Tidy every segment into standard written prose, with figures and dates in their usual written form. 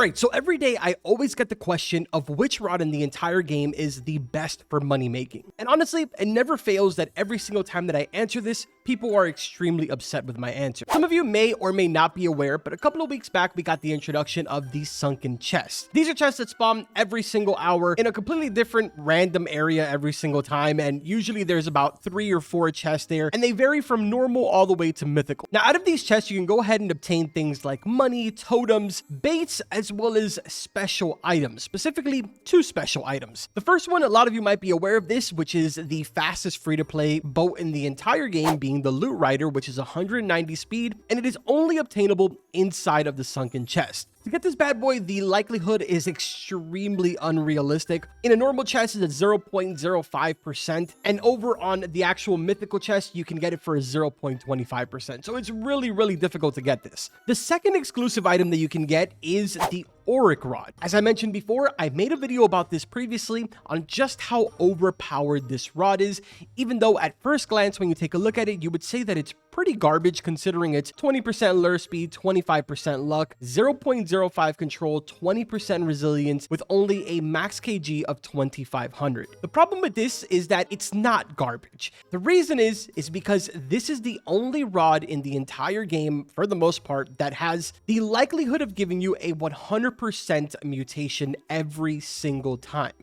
Alright, so every day I always get the question of which rod in the entire game is the best for money making. And honestly, it never fails that every single time that I answer this, people are extremely upset with my answer. Some of you may or may not be aware, but a couple of weeks back, we got the introduction of the sunken chests. These are chests that spawn every single hour in a completely different random area every single time, and usually there's about 3 or 4 chests there, and they vary from normal all the way to mythical. Now, out of these chests, you can go ahead and obtain things like money, totems, baits, as well as special items, specifically 2 special items. The first one, a lot of you might be aware of this, which is the fastest free-to-play boat in the entire game, being the Loot Rider, which is 190 speed, and it is only obtainable inside of the sunken chest. To get this bad boy, the likelihood is extremely unrealistic. In a normal chest, it's at 0.05%, and over on the actual mythical chest, you can get it for 0.25%. So it's really difficult to get this. The second exclusive item that you can get is the Auric rod. As I mentioned before, I made a video about this previously on just how overpowered this rod is, even though at first glance, when you take a look at it, you would say that it's pretty garbage considering it's 20% lure speed, 25% luck, 0.05 control, 20% resilience with only a max kg of 2500. The problem with this is that it's not garbage. The reason is because this is the only rod in the entire game, for the most part, that has the likelihood of giving you a 100% mutation every single time.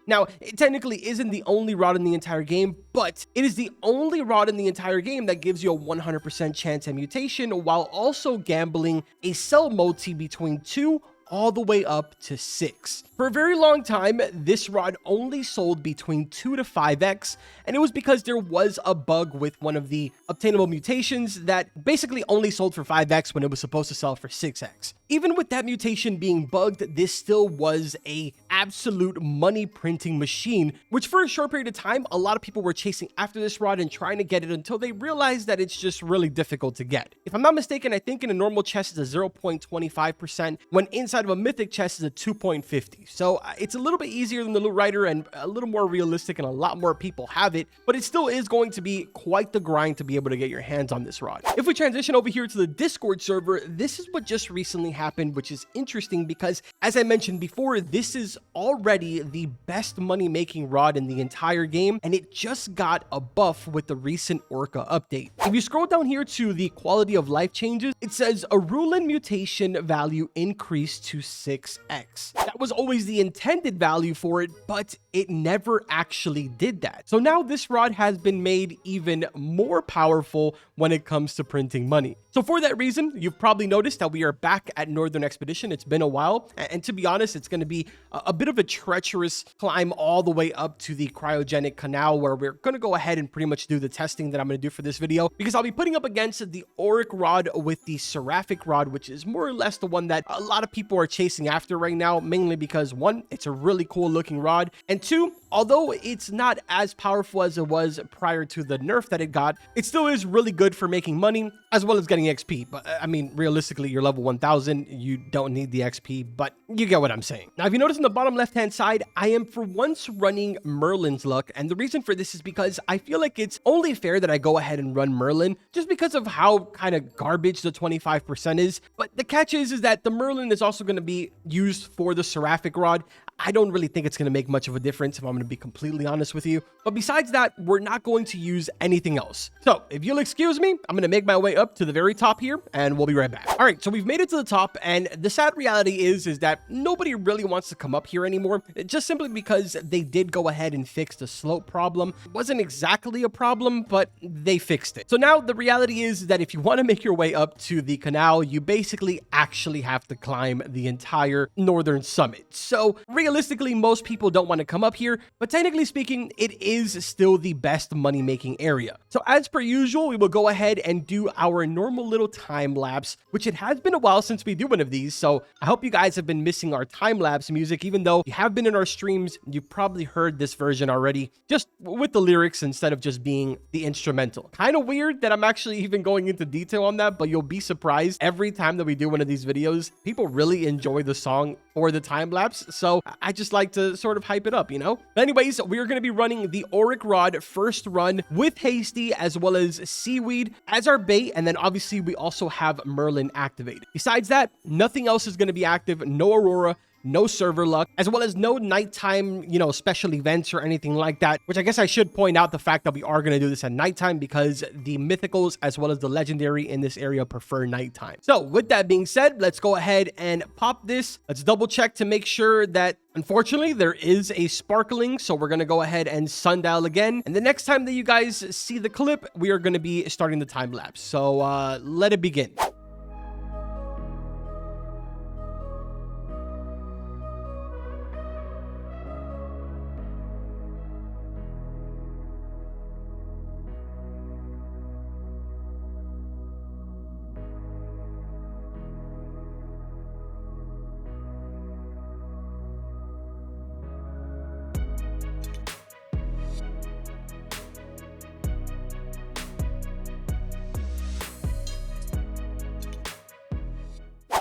Now, it technically isn't the only rod in the entire game, but it is the only rod in the entire game that gives you a 100% chance at mutation while also gambling a sell multi between 2 all the way up to 6. For a very long time, this rod only sold between 2 to 5x, and it was because there was a bug with one of the obtainable mutations that basically only sold for 5x when it was supposed to sell for 6x. Even with that mutation being bugged, this still was a absolute money printing machine, which for a short period of time, a lot of people were chasing after this rod and trying to get it until they realized that it's just really difficult to get. If I'm not mistaken, I think in a normal chest it's a 0.25%, when inside of a mythic chest is a 2.50. So it's a little bit easier than the Loot Rider and a little more realistic, and a lot more people have it, but it still is going to be quite the grind to be able to get your hands on this rod. If we transition over here to the Discord server, this is what just recently happened, which is interesting because, as I mentioned before, this is already the best money making rod in the entire game, and it just got a buff with the recent Orca update. If you scroll down here to the quality of life changes, it says a Rulin mutation value increased to 6x. That was always the intended value for it, but it never actually did that. So now this rod has been made even more powerful when it comes to printing money. So for that reason, you've probably noticed that we are back at Northern Expedition. It's been a while, and to be honest, it's going to be a bit of a treacherous climb all the way up to the cryogenic canal, where we're going to go ahead and pretty much do the testing that I'm going to do for this video, because I'll be putting up against the Auric rod with the Seraphic rod, which is more or less the one that a lot of people are chasing after right now, mainly because 1, it's a really cool looking rod, and 2, although it's not as powerful as it was prior to the nerf that it got, it still is really good for making money as well as getting XP. But I mean, realistically, you're level 1000, you don't need the XP, but you get what I'm saying. Now, if you notice on the bottom left-hand side, I am for once running Merlin's luck, and the reason for this is because I feel like it's only fair that I go ahead and run Merlin just because of how kind of garbage the 25% is. But the catch is that the Merlin is also going to be used for the Seraphic rod. I don't really think it's going to make much of a difference, if I'm going to be completely honest with you. But besides that, we're not going to use anything else. So if you'll excuse me, I'm going to make my way up to the very top here, and we'll be right back. All right, so we've made it to the top, and the sad reality is that nobody really wants to come up here anymore, just simply because they did go ahead and fix the slope problem. It wasn't exactly a problem, but they fixed it. So now the reality is that if you want to make your way up to the canal, you basically actually have to climb the entire northern summit. So realistically, most people don't want to come up here, but technically speaking, it is still the best money-making area. So as per usual, we will go ahead and do our normal little time lapse, which it has been a while since we do one of these, so I hope you guys have been missing our time lapse music. Even though you have been in our streams, you've probably heard this version already, just with the lyrics instead of just being the instrumental. Kind of weird that I'm actually even going into detail on that, but you'll be surprised every time that we do one of these videos, people really enjoy the song or the time lapse. So I just like to sort of hype it up, you know? But anyways, we are going to be running the Auric rod first run with Hasty as well as Seaweed as our bait. And then obviously we also have Merlin activated. Besides that, nothing else is going to be active. No Aurora, no server luck, as well as no nighttime, you know, special events or anything like that, which I guess I should point out the fact that we are going to do this at nighttime because the mythicals as well as the legendary in this area prefer nighttime. So with that being said, let's go ahead and pop this. Let's double check to make sure that unfortunately there is a sparkling. So we're going to go ahead and sundial again. And the next time that you guys see the clip, we are going to be starting the time lapse. So let it begin.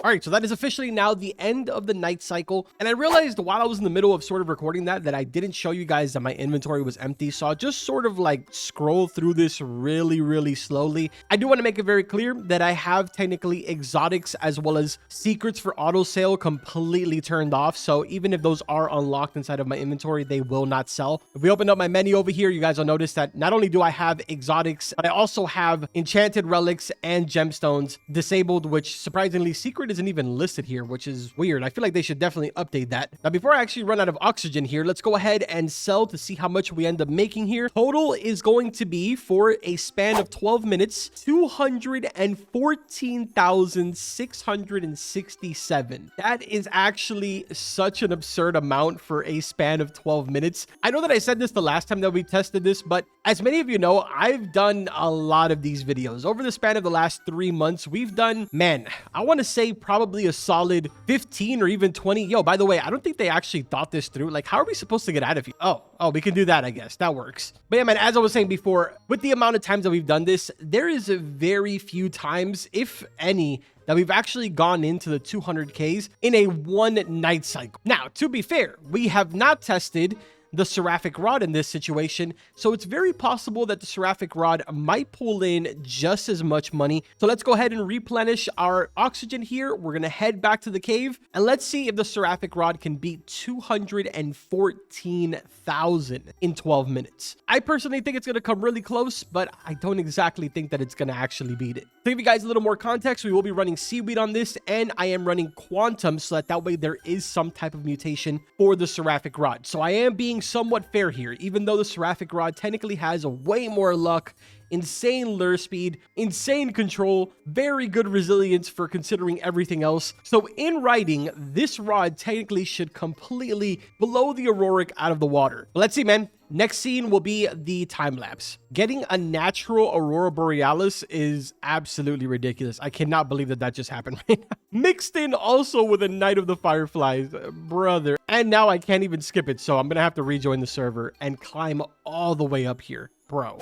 All right, so that is officially now the end of the night cycle. And I realized while I was in the middle of sort of recording that I didn't show you guys that my inventory was empty. So I'll just sort of like scroll through this really slowly. I do want to make it very clear that I have technically exotics as well as secrets for auto sale completely turned off. So even if those are unlocked inside of my inventory, they will not sell. If we open up my menu over here, you guys will notice that not only do I have exotics, but I also have enchanted relics and gemstones disabled, which surprisingly secret isn't even listed here, which is weird. I feel like they should definitely update that. Now, before I actually run out of oxygen here, let's go ahead and sell to see how much we end up making here. Total is going to be, for a span of 12 minutes, 214,667. That is actually such an absurd amount for a span of 12 minutes. I know that I said this the last time that we tested this, but as many of you know, I've done a lot of these videos. Over the span of the last 3 months, we've done, man, I want to say probably a solid 15 or even 20. Yo, by the way, I don't think they actually thought this through. Like, how are we supposed to get out of here? Oh, we can do that, I guess. That works. But yeah, man, as I was saying before, with the amount of times that we've done this, there is a very few times, if any, that we've actually gone into the 200Ks in a one night cycle. Now, to be fair, we have not tested the Seraphic rod in this situation, so it's very possible that the Seraphic rod might pull in just as much money. So let's go ahead and replenish our oxygen here. We're gonna head back to the cave and let's see if the Seraphic rod can beat 214,000 in 12 minutes. I personally think it's gonna come really close, but I don't exactly think that it's gonna actually beat it. To give you guys a little more context, we will be running Seaweed on this, and I am running Quantum so that way there is some type of mutation for the Seraphic rod. So I am being somewhat fair here, even though the Seraphic rod technically has way more luck, insane lure speed, insane control, very good resilience for considering everything else. So in writing, this rod technically should completely blow the Auric out of the water. But let's see, man. Next scene will be the time lapse. Getting a natural Aurora Borealis is absolutely ridiculous. I cannot believe that just happened right now. Mixed in also with a Night of the Fireflies, brother. And now I can't even skip it, so I'm gonna have to rejoin the server and climb all the way up here, bro.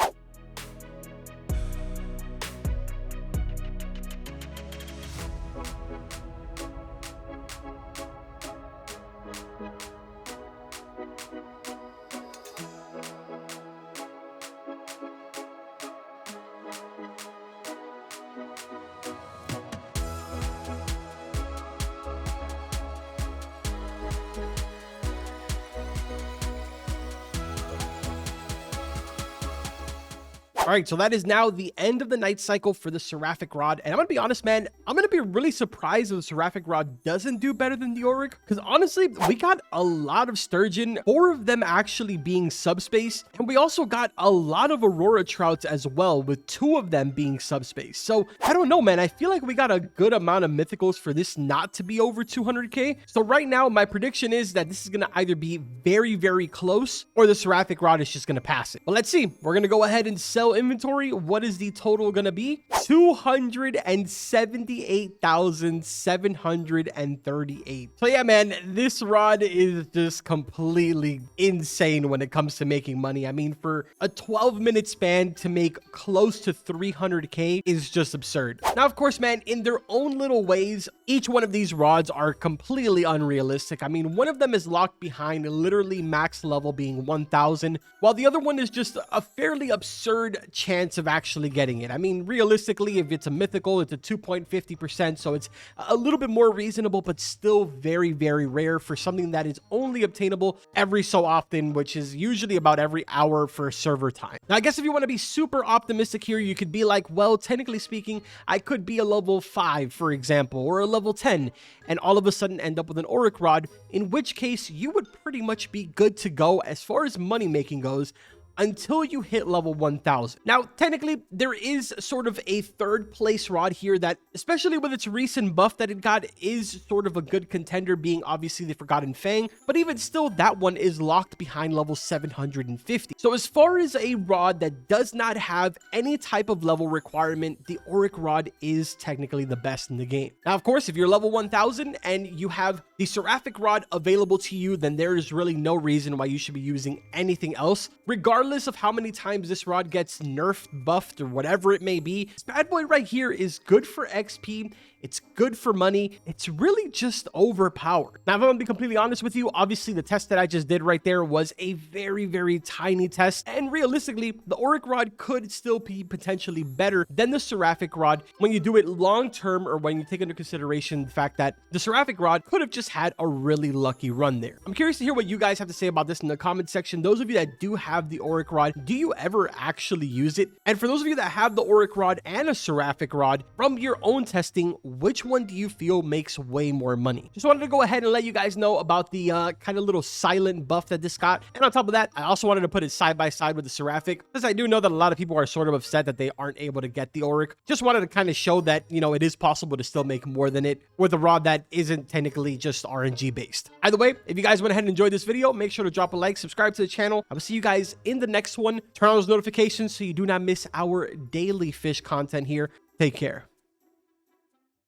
All right, so that is now the end of the night cycle for the Seraphic rod. And I'm gonna be honest, man, I'm gonna be really surprised if the Seraphic rod doesn't do better than the Auric, because honestly, we got a lot of sturgeon, 4 of them actually being subspace, and we also got a lot of Aurora trouts as well, with 2 of them being subspace. So I don't know, man, I feel like we got a good amount of mythicals for this not to be over 200k. So right now, my prediction is that this is gonna either be very close, or the Seraphic rod is just gonna pass it. But let's see. We're gonna go ahead and sell inventory, what is the total gonna be? 278,738. So yeah, man, this rod is just completely insane when it comes to making money. I mean, for a 12-minute span to make close to 300K is just absurd. Now, of course, man, in their own little ways, each one of these rods are completely unrealistic. I mean, one of them is locked behind literally max level being 1,000, while the other one is just a fairly absurd chance of actually getting it. I mean, realistically, if it's a mythical, it's a 2.50%, so it's a little bit more reasonable, but still very, very rare for something that is only obtainable every so often, which is usually about every hour for server time. Now, I guess if you want to be super optimistic here, you could be like, well, technically speaking, I could be a level 5, for example, or a level 10, and all of a sudden end up with an Auric rod, in which case you would pretty much be good to go as far as money making goes, until you hit level 1000. Now, technically, there is sort of a third place rod here that, especially with its recent buff that it got, is sort of a good contender, being obviously the Forgotten Fang, but even still, that one is locked behind level 750. So as far as a rod that does not have any type of level requirement, the Auric rod is technically the best in the game. Now, of course, if you're level 1000 and you have the Seraphic rod available to you, then there is really no reason why you should be using anything else, regardless of how many times this rod gets nerfed, buffed, or whatever it may be. This bad boy right here is good for XP. It's good for money. It's really just overpowered. Now, if I'm gonna be completely honest with you, obviously the test that I just did right there was a very, very tiny test. And realistically, the Auric rod could still be potentially better than the Seraphic rod when you do it long-term, or when you take into consideration the fact that the Seraphic rod could have just had a really lucky run there. I'm curious to hear what you guys have to say about this in the comment section. Those of you that do have the Auric rod, do you ever actually use it? And for those of you that have the Auric rod and a Seraphic rod, from your own testing, which one do you feel makes way more money? Just wanted to go ahead and let you guys know about the kind of little silent buff that this got. And on top of that, I also wanted to put it side by side with the Seraphic, because I do know that a lot of people are sort of upset that they aren't able to get the Auric. Just wanted to kind of show that, you know, it is possible to still make more than it with a rod that isn't technically just RNG based. Either way, if you guys went ahead and enjoyed this video, make sure to drop a like, subscribe to the channel. I will see you guys in the next one. Turn on those notifications so you do not miss our daily fish content here. Take care.